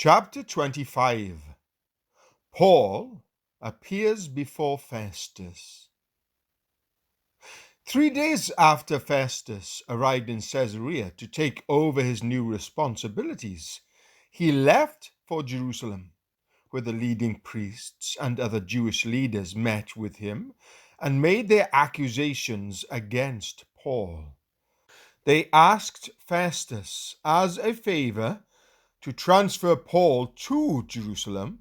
Chapter 25. Paul appears before Festus. 3 days after Festus arrived in Caesarea to take over his new responsibilities, he left for Jerusalem, where the leading priests and other Jewish leaders met with him and made their accusations against Paul. They asked Festus as a favor to transfer Paul to Jerusalem,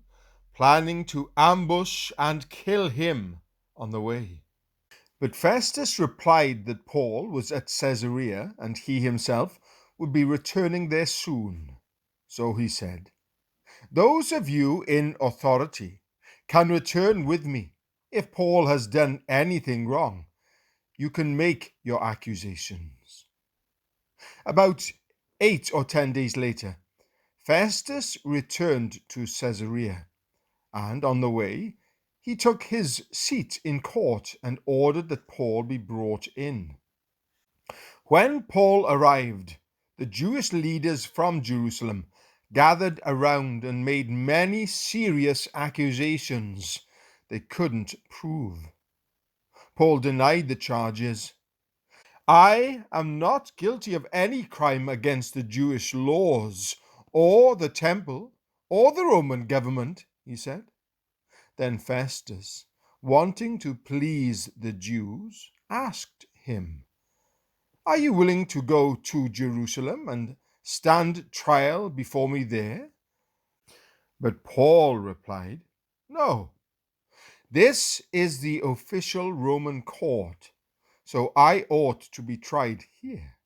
planning to ambush and kill him on the way. But Festus replied that Paul was at Caesarea and he himself would be returning there soon. So he said, "Those of you in authority can return with me. If Paul has done anything wrong, you can make your accusations." About 8 or 10 days later, Festus returned to Caesarea, and on the way, he took his seat in court and ordered that Paul be brought in. When Paul arrived, the Jewish leaders from Jerusalem gathered around and made many serious accusations they couldn't prove. Paul denied the charges. "I am not guilty of any crime against the Jewish laws, or the temple, or the Roman government," he said. Then Festus, wanting to please the Jews, asked him, "Are you willing to go to Jerusalem and stand trial before me there?" But Paul replied, "No, this is the official Roman court, so I ought to be tried here.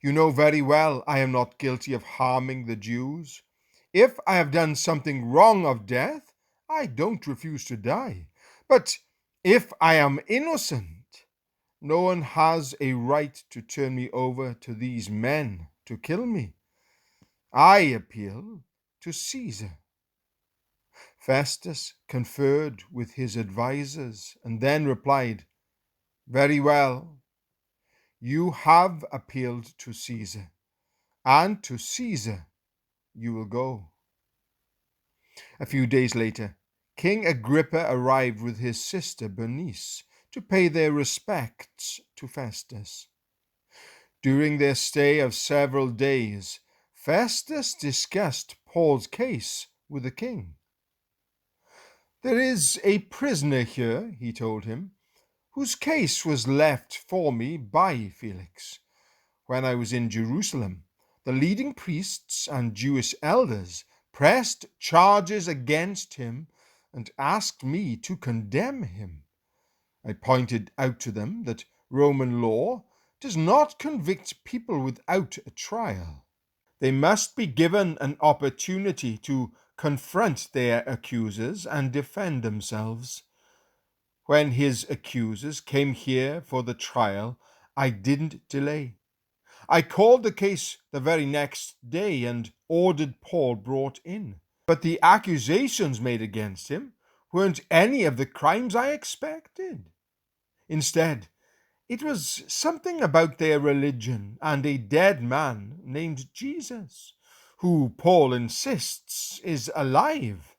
You know very well I am not guilty of harming the Jews. If I have done something wrong of death, I don't refuse to die. But if I am innocent, no one has a right to turn me over to these men to kill me. I appeal to Caesar." Festus conferred with his advisers and then replied, "Very well. You have appealed to Caesar, and to Caesar you will go." A few days later, King Agrippa arrived with his sister Bernice to pay their respects to Festus. During their stay of several days, Festus discussed Paul's case with the king. "There is a prisoner here," he told him, "whose case was left for me by Felix. When I was in Jerusalem, the leading priests and Jewish elders pressed charges against him and asked me to condemn him. I pointed out to them that Roman law does not convict people without a trial. They must be given an opportunity to confront their accusers and defend themselves. When his accusers came here for the trial, I didn't delay. I called the case the very next day and ordered Paul brought in. But the accusations made against him weren't any of the crimes I expected. Instead, it was something about their religion and a dead man named Jesus, who Paul insists is alive.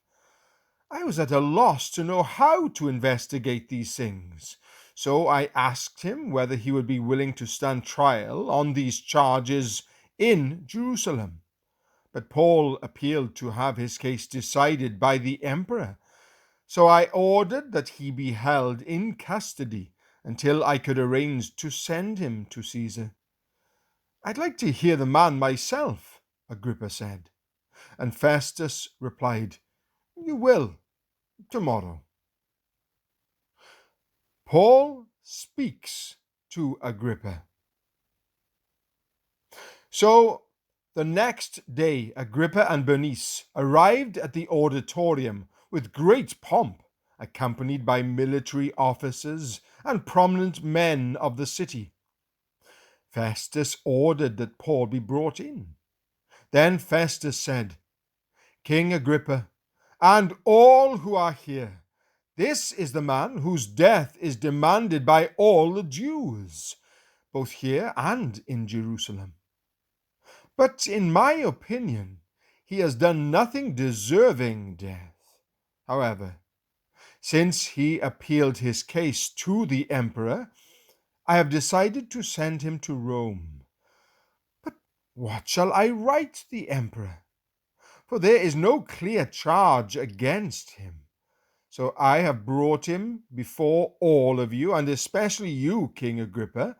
I was at a loss to know how to investigate these things, so I asked him whether he would be willing to stand trial on these charges in Jerusalem. But Paul appealed to have his case decided by the emperor, so I ordered that he be held in custody until I could arrange to send him to Caesar." "I'd like to hear the man myself," Agrippa said. And Festus replied, "You will tomorrow." Paul speaks to Agrippa. So the next day, Agrippa and Bernice arrived at the auditorium with great pomp, accompanied by military officers and prominent men of the city. Festus ordered that Paul be brought in. Then Festus said, "King Agrippa, and all who are here, this is the man whose death is demanded by all the Jews, both here and in Jerusalem. But in my opinion, he has done nothing deserving death. However, since he appealed his case to the emperor, I have decided to send him to Rome. But what shall I write the emperor? For there is no clear charge against him. So I have brought him before all of you, and especially you, King Agrippa,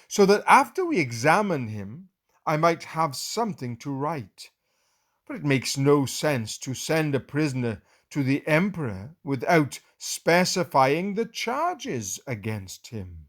so that after we examine him, I might have something to write. For it makes no sense to send a prisoner to the emperor without specifying the charges against him.